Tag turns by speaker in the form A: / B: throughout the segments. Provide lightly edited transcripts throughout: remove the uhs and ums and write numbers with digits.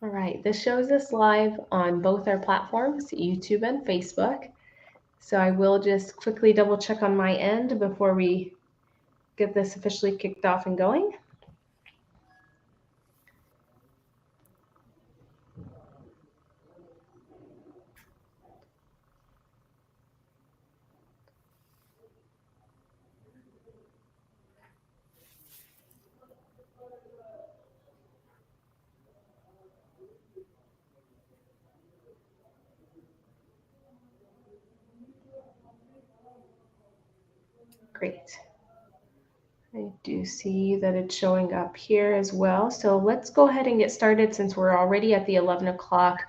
A: All right, this shows us live on both our platforms, YouTube and Facebook. So I will just quickly double check on my end before we get this officially kicked off and going. Great. I do see that it's showing up here as well. So let's go ahead and get started since we're already at the 11 o'clock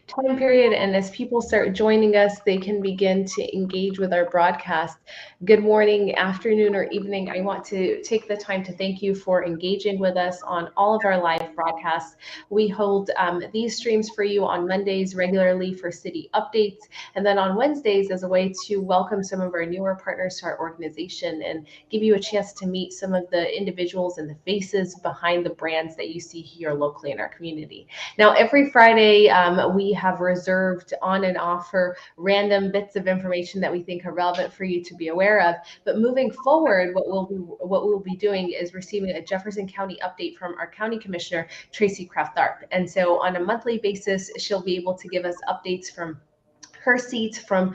A: time period. And as people start joining us, they can begin to engage with our broadcast. Good morning, afternoon, or evening. I want to take the time to thank you for engaging with us on all of our live broadcasts. We hold these streams for you on Mondays regularly for city updates. And then on Wednesdays as a way to welcome some of our newer partners to our organization and give you a chance to meet some of the individuals and the faces behind the brands that you see here locally in our community. Now, every Friday, we have reserved on and off for random bits of information that we think are relevant for you to be aware of. But moving forward, what we'll be doing is receiving a Jefferson County update from our county commissioner, Tracy Kraft-Tharp. And so on a monthly basis, she'll be able to give us updates from her seat from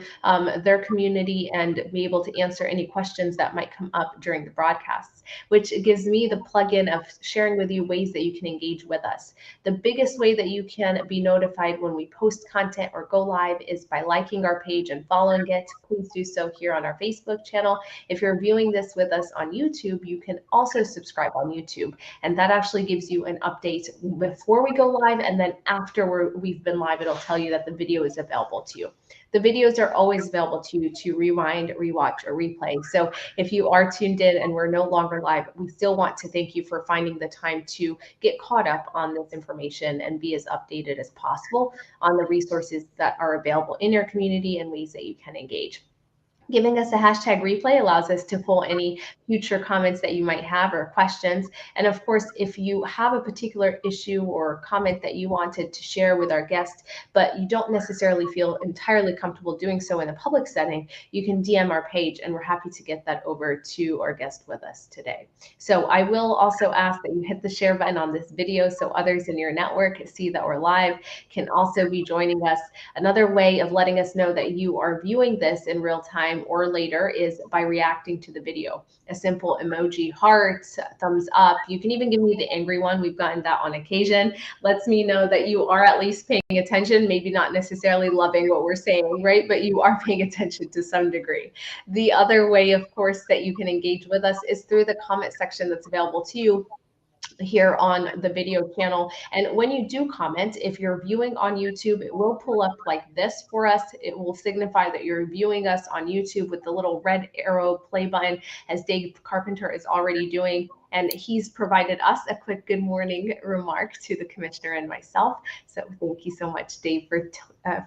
A: their community and be able to answer any questions that might come up during the broadcasts, which gives me the plug-in of sharing with you ways that you can engage with us. The biggest way that you can be notified when we post content or go live is by liking our page and following it. Please do so here on our Facebook channel. If you're viewing this with us on YouTube, you can also subscribe on YouTube, and that actually gives you an update before we go live, and then after we've been live, it'll tell you that the video is available to you. The videos are always available to you to rewind, rewatch, or replay. So if you are tuned in and we're no longer live, we still want to thank you for finding the time to get caught up on this information and be as updated as possible on the resources that are available in your community and ways that you can engage. Giving us a hashtag replay allows us to pull any future comments that you might have or questions. And of course, if you have a particular issue or comment that you wanted to share with our guest, but you don't necessarily feel entirely comfortable doing so in a public setting, you can DM our page and we're happy to get that over to our guest with us today. So I will also ask that you hit the share button on this video so others in your network see that we're live, can also be joining us. Another way of letting us know that you are viewing this in real time or later is by reacting to the video. A simple emoji, heart, thumbs up. You can even give me the angry one. We've gotten that on occasion. Lets me know that you are at least paying attention, maybe not necessarily loving what we're saying, right? But you are paying attention to some degree. The other way, of course, that you can engage with us is through the comment section that's available to you here on the video channel. And when you do comment, if you're viewing on YouTube, it will pull up like this for us. It will signify that you're viewing us on YouTube with the little red arrow play button, as Dave Carpenter is already doing. And he's provided us a quick good morning remark to the commissioner and myself. So thank you so much, Dave,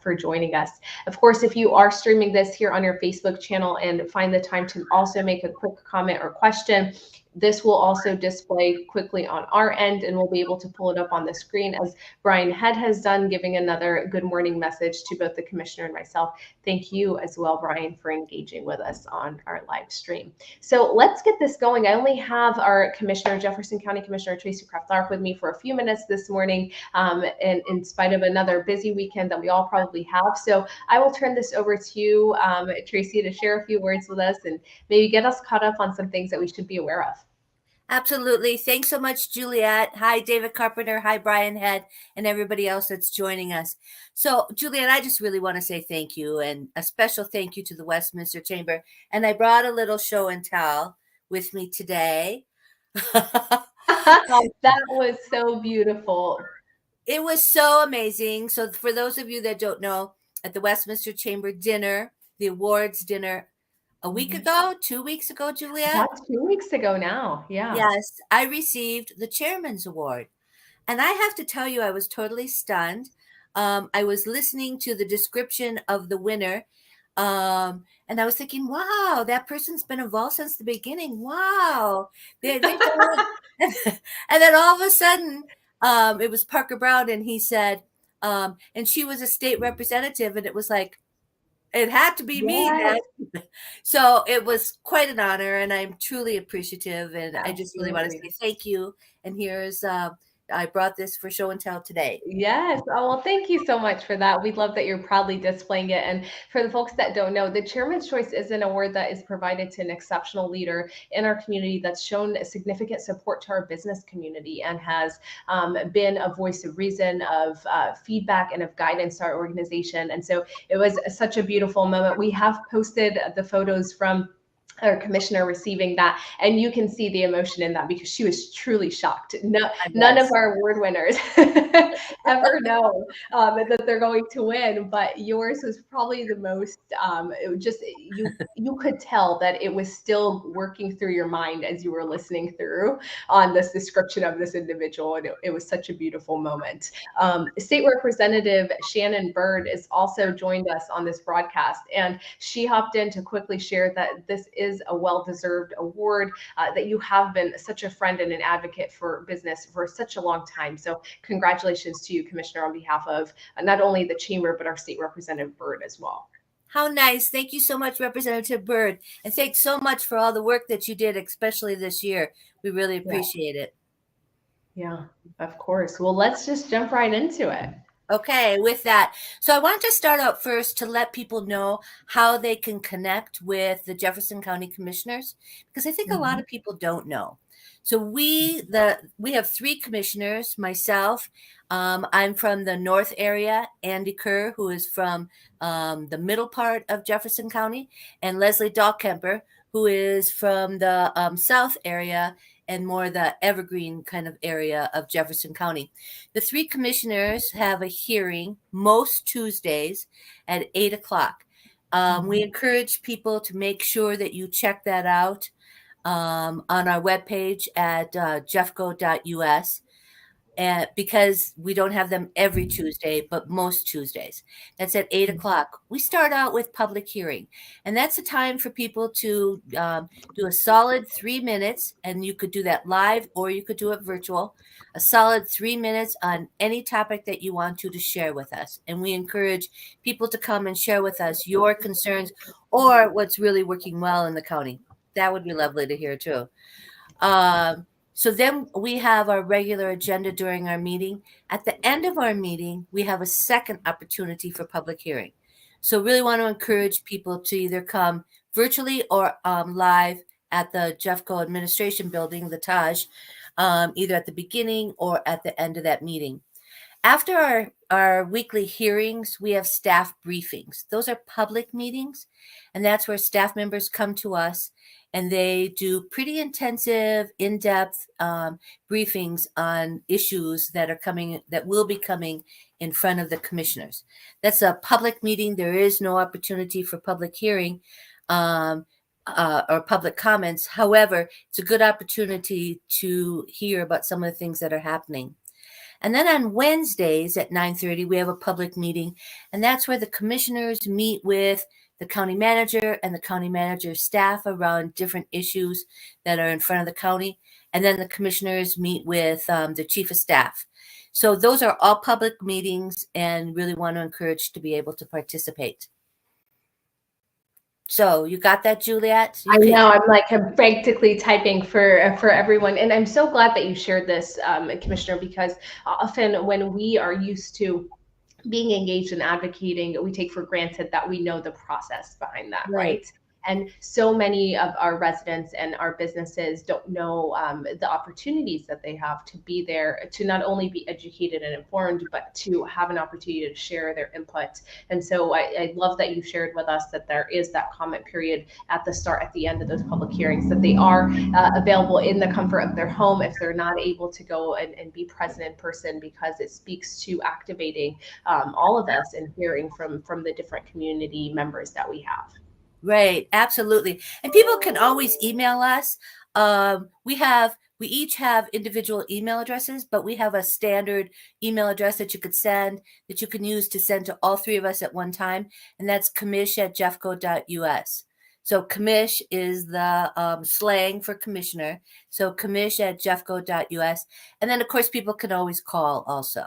A: for joining us. Of course, if you are streaming this here on your Facebook channel and find the time to also make a quick comment or question, this will also display quickly on our end, and we'll be able to pull it up on the screen as Brian Head has done, giving another good morning message to both the commissioner and myself. Thank you as well, Brian, for engaging with us on our live stream. So let's get this going. I only have our commissioner, Jefferson County Commissioner Tracy Kraft-Tharp, with me for a few minutes this morning, and in spite of another busy weekend that we all probably have. So I will turn this over to you, Tracy, to share a few words with us and maybe get us caught up on some things that we should be aware of.
B: Absolutely. Thanks so much, Juliet. Hi, David Carpenter. Hi, Brian Head, and everybody else that's joining us. So, Juliet, I just really want to say thank you, and a special thank you to the Westminster Chamber. And I brought a little show and tell with me today.
A: That was so beautiful.
B: It was so amazing. So, for those of you that don't know, at the Westminster Chamber dinner, the awards dinner, a week ago, 2 weeks ago, Juliet?
A: That's 2 weeks ago now. Yeah.
B: Yes, I received the Chairman's Award. And I have to tell you, I was totally stunned. I was listening to the description of the winner, and I was thinking, wow, that person's been involved since the beginning. Wow. And then all of a sudden, it was Parker Brown, and he said, and she was a state representative, and it was like, it had to be me
A: Yes,
B: then. So it was quite an honor, and I'm truly appreciative. And I just really want to
A: absolutely.
B: say thank you. And here's, I brought this for show and tell today.
A: Yes. Oh, well, thank you so much for that. We love that you're proudly displaying it. And for the folks that don't know, the Chairman's Choice is an award that is provided to an exceptional leader in our community that's shown significant support to our business community and has been a voice of reason, of feedback, and of guidance to our organization. And so it was such a beautiful moment. We have posted the photos from our commissioner receiving that, and you can see the emotion in that because she was truly shocked. No,
B: I
A: none of
B: was.
A: our award winners ever know that they're going to win, but yours was probably the most. It was just you could tell that it was still working through your mind as you were listening through on this description of this individual, and it was such a beautiful moment. State Representative Shannon Bird is also joined us on this broadcast, and she hopped in to quickly share that this is a well-deserved award, that you have been such a friend and an advocate for business for such a long time. So congratulations to you, Commissioner, on behalf of not only the Chamber, but our State Representative Bird as well.
B: How nice. Thank you so much, Representative Bird. And thanks so much for all the work that you did, especially this year. We really
A: Yeah,
B: appreciate it.
A: yeah, of course. Well, let's just jump right into it.
B: Okay, with that. So I want to start out first to let people know how they can connect with the Jefferson County Commissioners, because I think a lot
A: Mhm.
B: of people don't know. So we have three commissioners. Myself, I'm from the north area. Andy Kerr, who is from the middle part of Jefferson County, and Leslie Dahlkemper, who is from the south area and more the Evergreen kind of area of Jefferson County. The three commissioners have a hearing most Tuesdays at 8 o'clock. We
A: Mhm.
B: encourage people to make sure that you check that out on our webpage at jeffco.us. And because we don't have them every Tuesday, but most Tuesdays. That's at 8 o'clock. We start out with public hearing, and that's a time for people to do a solid 3 minutes, and you could do that live or you could do it virtual. A solid 3 minutes on any topic that you want to share with us, and we encourage people to come and share with us your concerns or what's really working well in the county. That would be lovely to hear too. So then we have our regular agenda during our meeting. At the end of our meeting, we have a second opportunity for public hearing. So really want to encourage people to either come virtually or live at the Jeffco Administration Building, the Taj, either at the beginning or at the end of that meeting. After our weekly hearings, we have staff briefings. Those are public meetings, and that's where staff members come to us and they do pretty intensive, in-depth briefings on issues that are coming, that will be coming in front of the commissioners. That's a public meeting. There is no opportunity for public hearing or public comments. However, it's a good opportunity to hear about some of the things that are happening. And then on Wednesdays at 9:30, we have a public meeting, and that's where the commissioners meet with the county manager and the county manager's staff around different issues that are in front of the county. And then the commissioners meet with the chief of staff. So those are all public meetings, and really want to encourage to be able to participate. So you got that, Juliet?
A: I
B: You can.
A: know. I'm frantically typing for everyone, and I'm so glad that you shared this, Commissioner, because often when we are used to being engaged in advocating, we take for granted that we know the process behind that,
B: Right.
A: right? And so many of our residents and our businesses don't know the opportunities that they have to be there, to not only be educated and informed, but to have an opportunity to share their input. And so I love that you shared with us that there is that comment period at the start, at the end of those public hearings, that they are available in the comfort of their home if they're not able to go and be present in person, because it speaks to activating all of us and hearing from the different community members that we have.
B: Right, absolutely. And people can always email us. We each have individual email addresses, but we have a standard email address that you could send, that you can use to send to all three of us at one time, and that's commish@jeffco.us. So commish is the slang for commissioner. So commish@jeffco.us. And then, of course, people can always call also.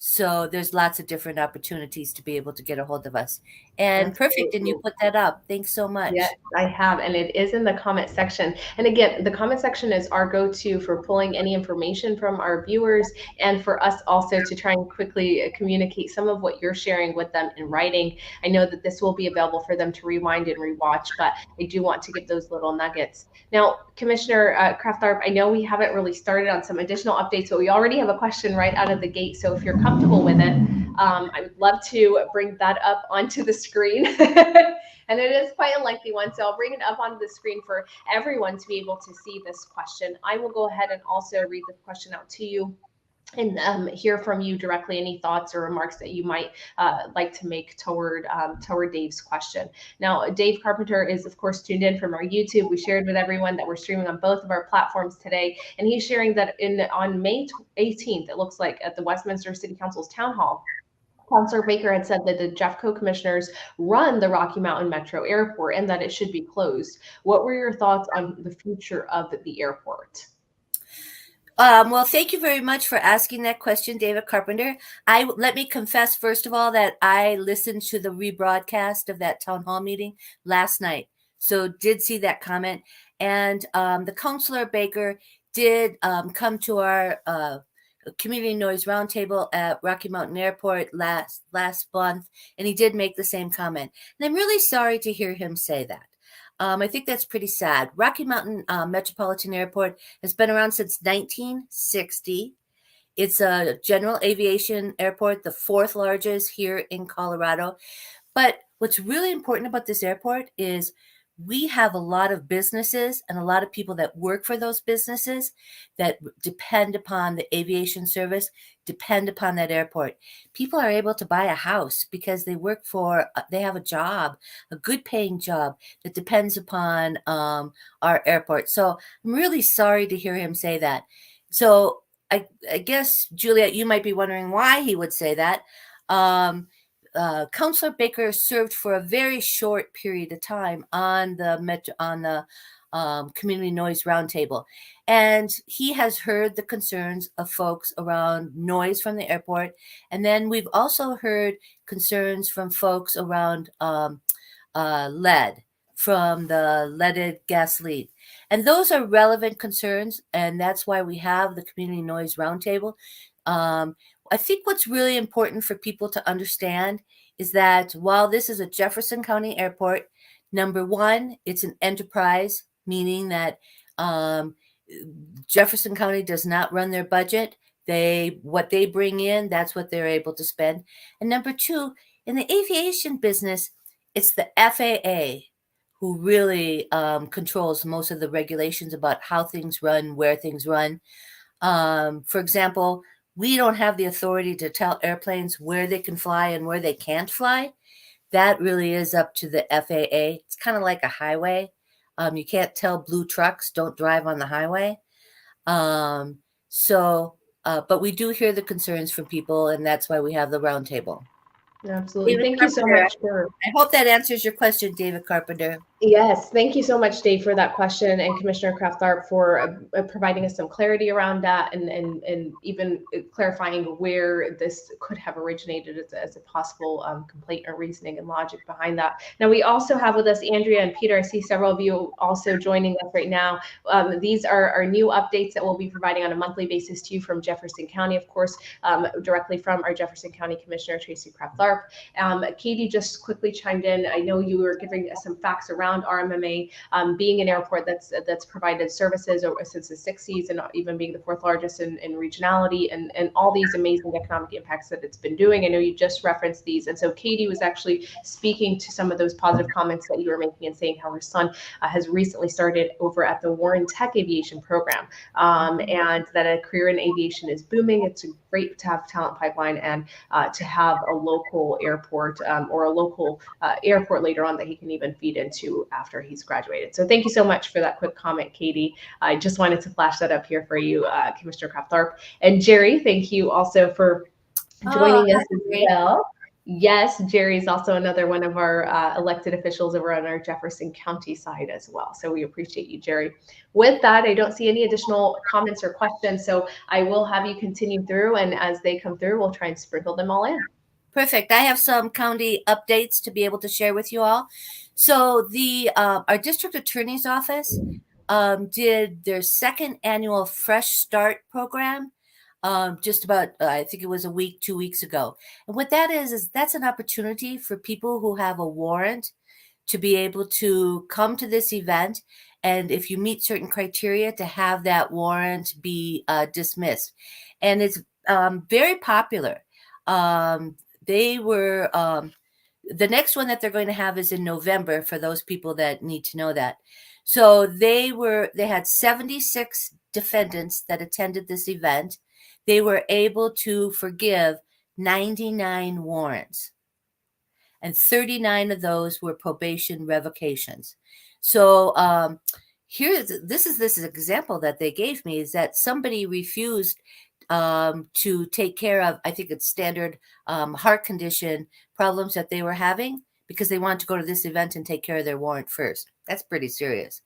B: So there's lots of different opportunities to be able to get a hold of us. And perfect. And you
A: Absolutely.
B: put that up. Thanks so
A: Yes,
B: much.
A: I have, and it is in the comment section. And again, the comment section is our go-to for pulling any information from our viewers and for us also to try and quickly communicate some of what you're sharing with them in writing. I know that this will be available for them to rewind and rewatch, but I do want to give those little nuggets. Now, Commissioner Kraft-Tharp, I know we haven't really started on some additional updates, but we already have a question right out of the gate. So if you're comfortable with it, I would love to bring that up onto the screen. And it is quite a lengthy one, so I'll bring it up onto the screen for everyone to be able to see this question. I will go ahead and also read the question out to you and hear from you directly any thoughts or remarks that you might like to make toward Dave's question. Now, Dave Carpenter is, of course, tuned in from our YouTube. We shared with everyone that we're streaming on both of our platforms today, and he's sharing that on May 18th, it looks like at the Westminster City Council's town hall, Councilor Baker had said that the Jeffco commissioners run the Rocky Mountain Metro Airport and that it should be closed. What were your thoughts on the future of the airport?
B: Well, thank you very much for asking that question, David Carpenter. Let me confess, first of all, that I listened to the rebroadcast of that town hall meeting last night. So did see that comment. And the Councilor Baker did come to our community noise roundtable at Rocky Mountain Airport last month, and he did make the same comment. And I'm really sorry to hear him say that. I think that's pretty sad. Rocky Mountain Metropolitan Airport has been around since 1960. It's a general aviation airport, the fourth largest here in Colorado. But what's really important about this airport is we have a lot of businesses and a lot of people that work for those businesses that depend upon the aviation service, depend upon that airport. People are able to buy a house because they have a job, a good paying job that depends upon our airport. So I'm really sorry to hear him say that. So I guess, Juliet, you might be wondering why he would say that. Councilor Baker served for a very short period of time on the community noise roundtable, and he has heard the concerns of folks around noise from the airport, and then we've also heard concerns from folks around lead from the leaded gasoline. And those are relevant concerns, and that's why we have the community noise roundtable. I think what's really important for people to understand is that while this is a Jefferson County airport, number one, it's an enterprise, meaning that Jefferson County does not run their budget. What they bring in, that's what they're able to spend. And number two, in the aviation business, it's the FAA who really controls most of the regulations about how things run, where things run. For example, we don't have the authority to tell airplanes where they can fly and where they can't fly. That really is up to the FAA. It's kind of like a highway. You can't tell blue trucks don't drive on the highway. But we do hear the concerns from people, and that's why we have the roundtable.
A: Absolutely.
B: David
A: Thank you so
B: Carpenter,
A: much for
B: I hope that answers your question, David Carpenter.
A: Yes, thank you so much, Dave, for that question, and Commissioner Kraft-Tharp for providing us some clarity around that, and even clarifying where this could have originated as a possible complaint or reasoning and logic behind that. Now, we also have with us Andrea and Peter. I see several of you also joining us right now. These are our new updates that we'll be providing on a monthly basis to you from Jefferson County, of course, directly from our Jefferson County Commissioner, Tracy Kraft-Tharp. Katie just quickly chimed in. I know you were giving us some facts around RMMA being an airport that's provided services since the 60s and even being the fourth largest in regionality and all these amazing economic impacts that it's been doing. I know you just referenced these. And so Katie was actually speaking to some of those positive comments that you were making and saying how her son has recently started over at the Warren Tech Aviation Program and that a career in aviation is booming. It's great to have talent pipeline and to have a local airport or a local airport later on that he can even feed into after he's graduated. So thank you so much for that quick comment, Katie. I just wanted to flash that up here for you, Commissioner Kraft-Tharp. And Jerry, thank you also for joining us as well. Yes, Jerry's also another one of our elected officials over on our Jefferson County side as well. So we appreciate you, Jerry. With that, I don't see any additional comments or questions. So I will have you continue through, and as they come through, we'll try and sprinkle them all in.
B: Perfect. I have some county updates to be able to share with you all. So the our district attorney's office did their second annual Fresh Start program just about I think it was a week, 2 weeks ago. And what that is that's an opportunity for people who have a warrant to be able to come to this event, and if you meet certain criteria, to have that warrant be dismissed. And it's very popular. Um, they were the next one that they're going to have is in November for those people that need to know that. So they had 76 defendants that attended this event. They were able to forgive 99 warrants, and 39 of those were probation revocations. So this is an example that they gave me, is that somebody refused to take care of, I think it's standard heart condition problems that they were having, because they wanted to go to this event and take care of their warrant first. That's pretty serious.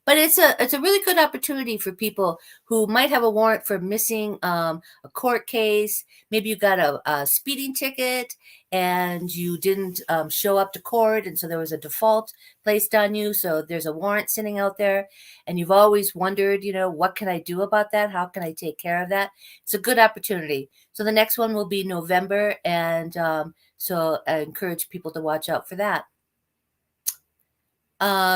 B: But it's a really good opportunity for people who might have a warrant for missing a court case. Maybe you got a speeding ticket and you didn't show up to court, and so there was a default placed on you. So there's a warrant sitting out there, and you've always wondered, what can I do about that? How can I take care of that? It's a good opportunity. So the next one will be November, and so I encourage people to watch out for that.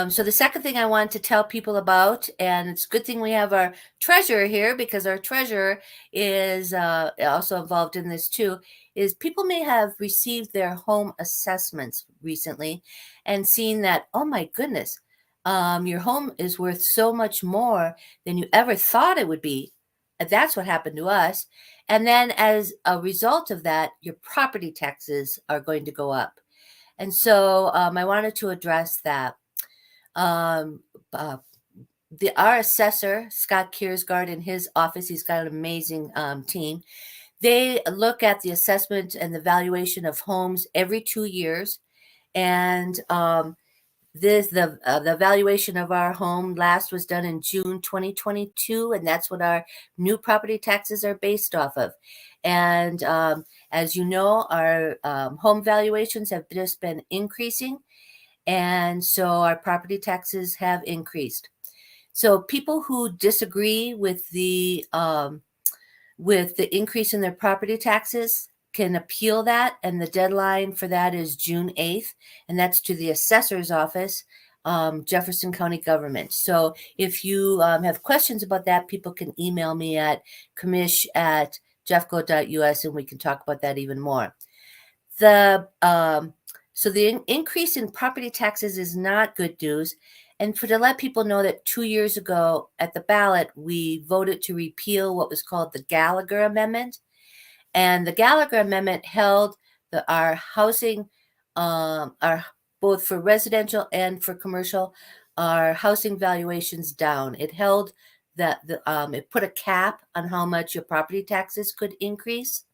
B: So the second thing I wanted to tell people about, and it's a good thing we have our treasurer here, because our treasurer is also involved in this too, is people may have received their home assessments recently and seen that, oh my goodness, your home is worth so much more than you ever thought it would be. And that's what happened to us. And then as a result of that, your property taxes are going to go up. And so I wanted to address that. Our assessor, Scott Kiersgaard, in his office, he's got an amazing team. They look at the assessment and the valuation of homes every 2 years. And the valuation of our home last was done in June 2022, and that's what our new property taxes are based off of. And as you know, our home valuations have just been increasing, and so our property taxes have increased. So people who disagree with the increase in their property taxes can appeal that, and the deadline for that is June 8th, and that's to the assessor's office, Jefferson County government. So if you have questions about that, people can email me at commish@jeffco.us, and we can talk about that even more. So the increase in property taxes is not good news. And to let people know that 2 years ago at the ballot, we voted to repeal what was called the Gallagher Amendment. And the Gallagher Amendment held our housing, both for residential and for commercial, our housing valuations down. It held that it put a cap on how much your property taxes could increase.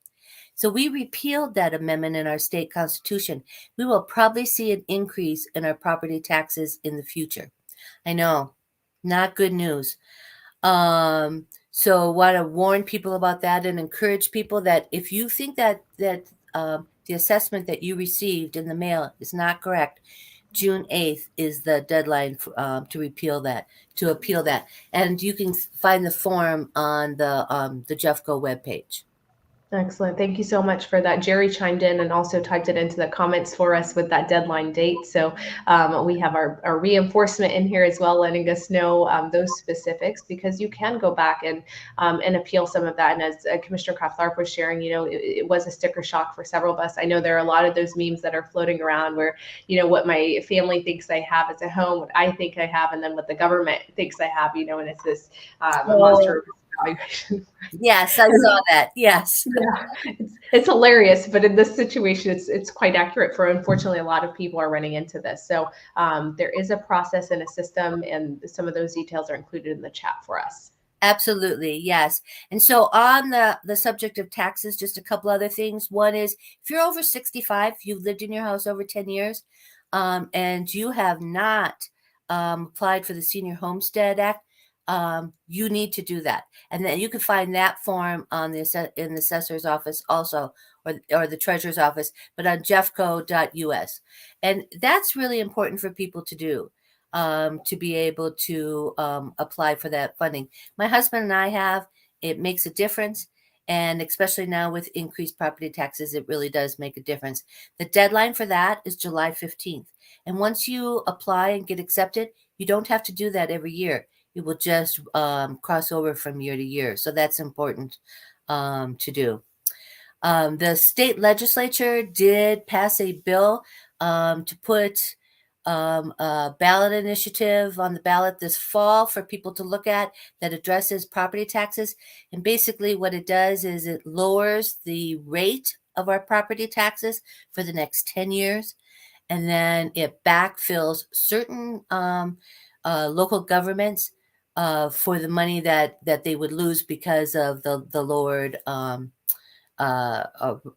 B: So we repealed that amendment in our state constitution. We will probably see an increase in our property taxes in the future. I know, not good news. So want to warn people about that and encourage people that if you think that the assessment that you received in the mail is not correct, June 8th is the deadline for, to appeal that. And you can find the form on the Jeffco webpage.
A: Excellent. Thank you so much for that. Jerry chimed in and also typed it into the comments for us with that deadline date. So we have our reinforcement in here as well, letting us know those specifics, because you can go back and appeal some of that. And as Commissioner Kraft-Tharp was sharing, it was a sticker shock for several of us. I know there are a lot of those memes that are floating around where, what my family thinks I have as a home, what I think I have, and then what the government thinks I have, and it's this monster evaluation.
B: Yes, I saw that. Yes.
A: Yeah, it's hilarious, but in this situation, it's quite accurate for, unfortunately, a lot of people are running into this. So there is a process and a system, and some of those details are included in the chat for us.
B: Absolutely, yes. And so on the subject of taxes, just a couple other things. One is if you're over 65, you've lived in your house over 10 years, and you have not applied for the Senior Homestead Act, you need to do that. And then you can find that form on in the assessor's office also, or the treasurer's office, but on jeffco.us. And that's really important for people to do, to be able to apply for that funding. My husband and I have. It makes a difference. And especially now with increased property taxes, it really does make a difference. The deadline for that is July 15th. And once you apply and get accepted, you don't have to do that every year. You will just cross over from year to year. So that's important to do. The state legislature did pass a bill to put a ballot initiative on the ballot this fall for people to look at that addresses property taxes. And basically, what it does is it lowers the rate of our property taxes for the next 10 years. And then it backfills certain local governments for the money that they would lose because of the lowered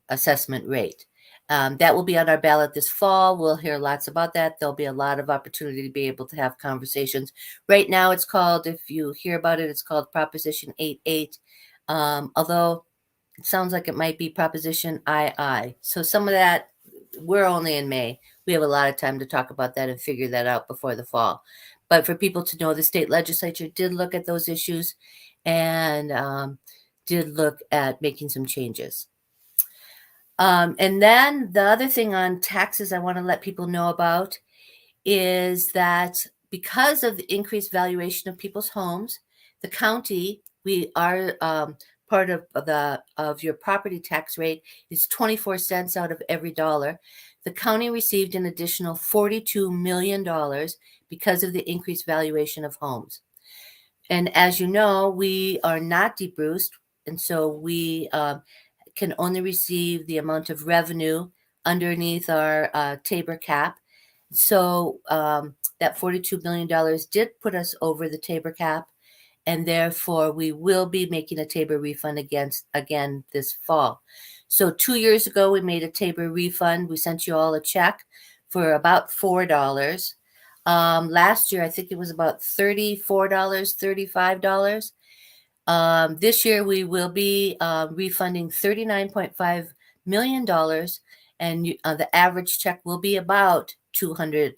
B: assessment rate. That will be on our ballot this fall. We'll hear lots about that. There'll be a lot of opportunity to be able to have conversations. Right now, it's called, if you hear about it, it's called Proposition 88. Although it sounds like it might be Proposition II. So some of that, we're only in May. We have a lot of time to talk about that and figure that out before the fall. But for people to know, the state legislature did look at those issues and did look at making some changes. And then the other thing on taxes I want to let people know about is that because of the increased valuation of people's homes, the county, we are part of your property tax rate is 24 cents out of every dollar. The county received an additional $42 million because of the increased valuation of homes. And as you know, we are not DeBruced, and so we can only receive the amount of revenue underneath our Tabor cap. So that $42 million did put us over the Tabor cap, and therefore we will be making a Tabor refund again this fall. So 2 years ago, we made a Tabor refund. We sent you all a check for about $4. Last year, I think it was about $34, $35. This year, we will be refunding $39.5 million, and the average check will be about $200.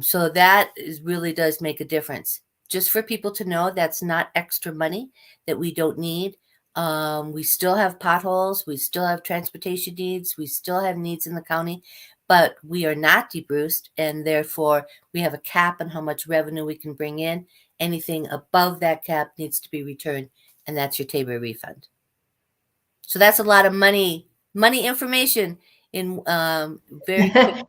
B: So that really does make a difference. Just for people to know, that's not extra money that we don't need. We still have potholes. We still have transportation needs. We still have needs in the county, but we are not DeBruced, and therefore we have a cap on how much revenue we can bring in. Anything above that cap needs to be returned, and that's your Tabor refund. So that's a lot of money information in very quick.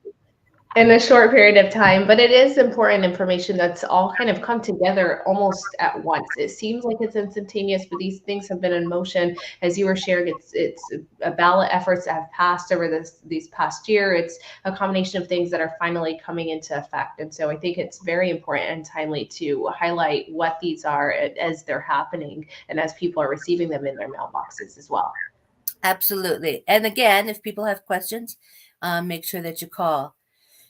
A: In a short period of time, but it is important information that's all kind of come together almost at once. It seems like it's instantaneous, but these things have been in motion. As you were sharing, it's a ballot efforts that have passed over these past year. It's a combination of things that are finally coming into effect. And so I think it's very important and timely to highlight what these are as they're happening and as people are receiving them in their mailboxes as well.
B: Absolutely. And again, if people have questions, make sure that you call.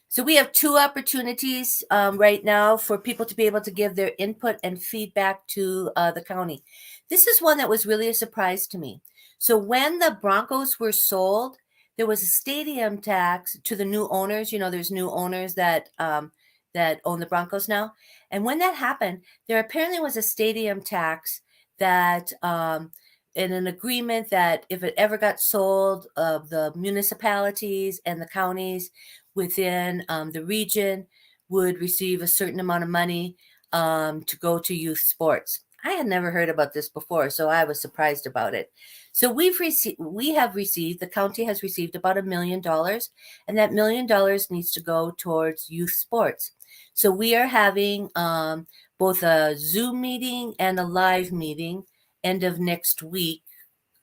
B: So we have two opportunities right now for people to be able to give their input and feedback to the county. This is one that was really a surprise to me. So when the Broncos were sold, there was a stadium tax to the new owners. You know, there's new owners that that own the Broncos now. And when that happened, there apparently was a stadium tax that in an agreement that if it ever got sold, the municipalities and the counties within the region would receive a certain amount of money to go to youth sports. I had never heard about this before, so I was surprised about it. So the county has received about $1 million, and that $1 million needs to go towards youth sports. So we are having both a Zoom meeting and a live meeting end of next week,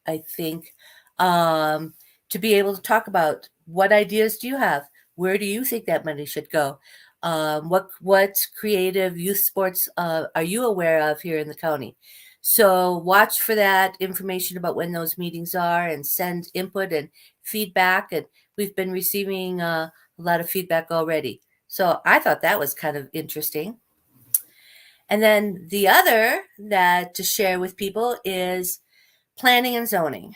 B: I think, to be able to talk about what ideas do you have? Where do you think that money should go? what creative youth sports are you aware of here in the county? So watch for that information about when those meetings are and send input and feedback. And we've been receiving a lot of feedback already. So I thought that was kind of interesting. And then the other that to share with people is planning and zoning.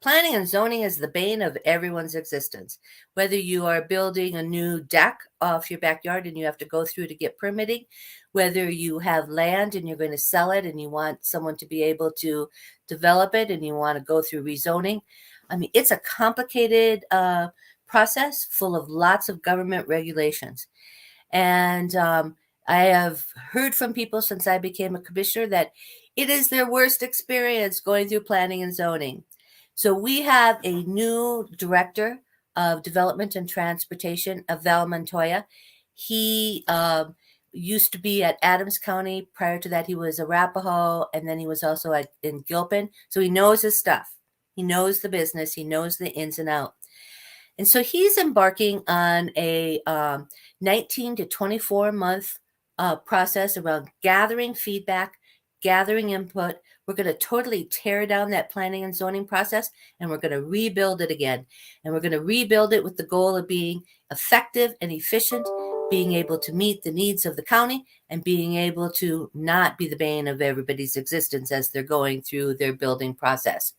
B: Planning and zoning is the bane of everyone's existence. Whether you are building a new deck off your backyard and you have to go through to get permitting, whether you have land and you're going to sell it and you want someone to be able to develop it and you want to go through rezoning. I mean, it's a complicated process full of lots of government regulations. And I have heard from people since I became a commissioner that it is their worst experience going through planning and zoning. So we have a new director of development and transportation, Val Montoya. He used to be at Adams County. Prior to that, he was Arapahoe, and then he was also in Gilpin. So he knows his stuff. He knows the business. He knows the ins and outs. And so he's embarking on a 19 to 24 month process around gathering feedback, gathering input. We're going to totally tear down that planning and zoning process, and we're going to rebuild it again. And we're going to rebuild it with the goal of being effective and efficient, being able to meet the needs of the county, and being able to not be the bane of everybody's existence as they're going through their building process.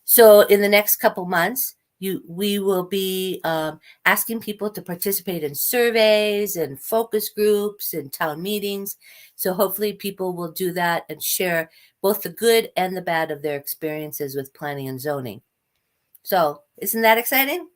B: So in the next couple months, we will be asking people to participate in surveys and focus groups and town meetings. So hopefully people will do that and share both the good and the bad of their experiences with planning and zoning. So isn't that exciting?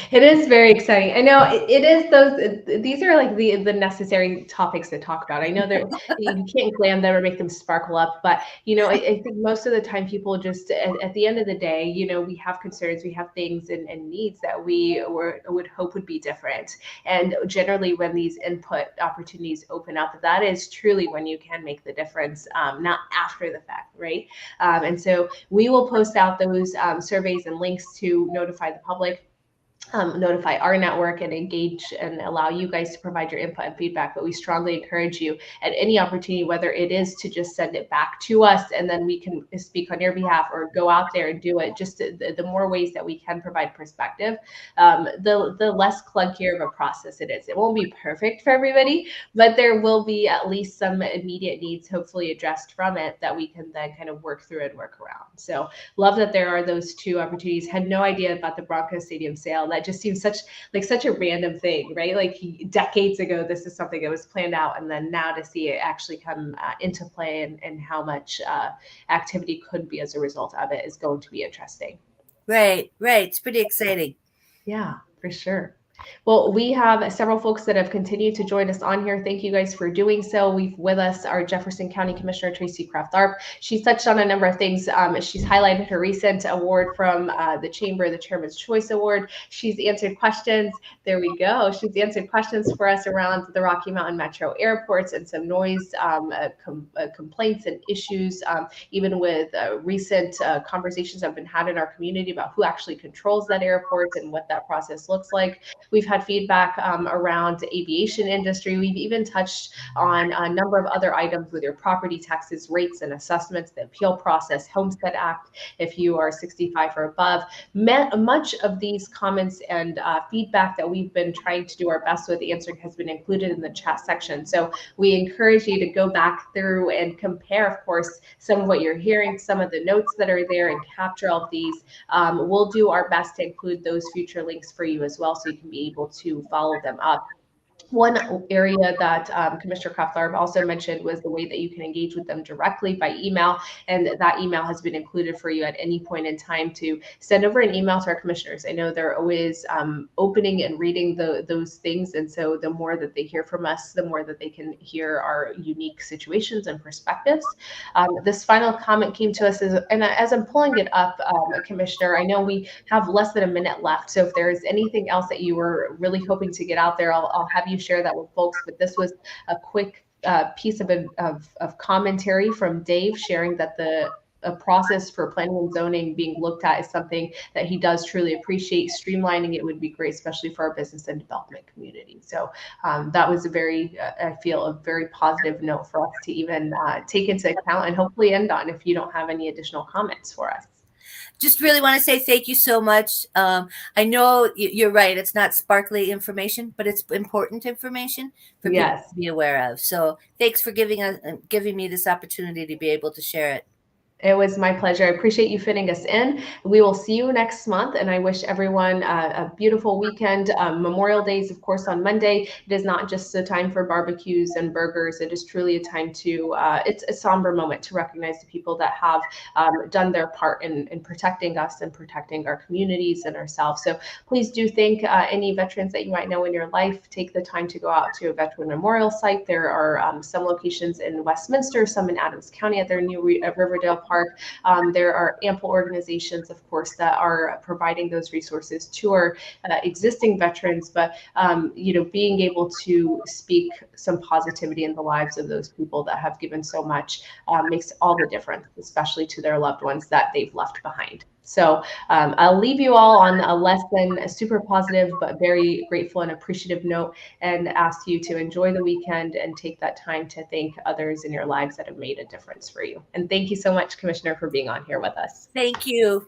A: It is very exciting. I know it is those. These are like the necessary topics to talk about. I know that you can't glam them or make them sparkle up, but I think most of the time people just at the end of the day, we have concerns, we have things and needs that we would hope would be different. And generally, when these input opportunities open up, that is truly when you can make the difference, not after the fact, right? And so we will post out those surveys and links to notify the public, notify our network, and engage and allow you guys to provide your input and feedback. But we strongly encourage you at any opportunity, whether it is to just send it back to us and then we can speak on your behalf, or go out there and do it. Just the more ways that we can provide perspective, the less clunkier of a process it is. It won't be perfect for everybody, but there will be at least some immediate needs hopefully addressed from it that we can then kind of work through and work around. So love that there are those two opportunities. Had no idea about the Broncos Stadium sale. That just seems such a random thing, right? Like decades ago, this is something that was planned out, and then now to see it actually come into play, and how much activity could be as a result of it is going to be interesting.
B: Right. It's pretty exciting.
A: Yeah, for sure. Well, we have several folks that have continued to join us on here. Thank you guys for doing so. We've with us our Jefferson County Commissioner, Tracy Kraft-Tharp. She's touched on a number of things. She's highlighted her recent award from the Chamber, the Chairman's Choice Award. She's answered questions. There we go. She's answered questions for us around the Rocky Mountain Metro airports and some noise complaints and issues, even with recent conversations that have been had in our community about who actually controls that airport and what that process looks like. We've had feedback around the aviation industry. We've even touched on a number of other items with your property taxes, rates, and assessments, the appeal process, Homestead Act, if you are 65 or above. Much of these comments and feedback that we've been trying to do our best with answering has been included in the chat section. So we encourage you to go back through and compare, of course, some of what you're hearing, some of the notes that are there, and capture all of these. We'll do our best to include those future links for you as well, so you can be able to follow them up. One area that Commissioner Kraft-Tharp also mentioned was the way that you can engage with them directly by email, and that email has been included for you at any point in time to send over an email to our commissioners. I know they're always opening and reading those things, and so the more that they hear from us, the more that they can hear our unique situations and perspectives. This final comment came to us, and as I'm pulling it up, Commissioner, I know we have less than a minute left, so if there's anything else that you were really hoping to get out there, I'll have you share that with folks. But this was a quick piece of commentary from Dave, sharing that the a process for planning and zoning being looked at is something that he does truly appreciate. Streamlining it would be great, especially for our business and development community. So that was a very, I feel, a very positive note for us to even take into account and hopefully end on if you don't have any additional comments for us.
B: Just really want to say thank you so much. I know you're right. It's not sparkly information, but it's important information for people
A: Yes.
B: to be aware of. So thanks for giving me this opportunity to be able to share it.
A: It was my pleasure. I appreciate you fitting us in. We will see you next month, and I wish everyone a beautiful weekend. Memorial Day is, of course, on Monday. It is not just a time for barbecues and burgers. It is truly a time to, it's a somber moment to recognize the people that have done their part in protecting us and protecting our communities and ourselves. So please do thank any veterans that you might know in your life. Take the time to go out to a veteran memorial site. There are some locations in Westminster, some in Adams County at their new Riverdale Park. There are ample organizations, of course, that are providing those resources to our existing veterans, but being able to speak some positivity in the lives of those people that have given so much makes all the difference, especially to their loved ones that they've left behind. So I'll leave you all on a less than a super positive, but very grateful and appreciative note, and ask you to enjoy the weekend and take that time to thank others in your lives that have made a difference for you. And thank you so much, Commissioner, for being on here with us.
B: Thank you.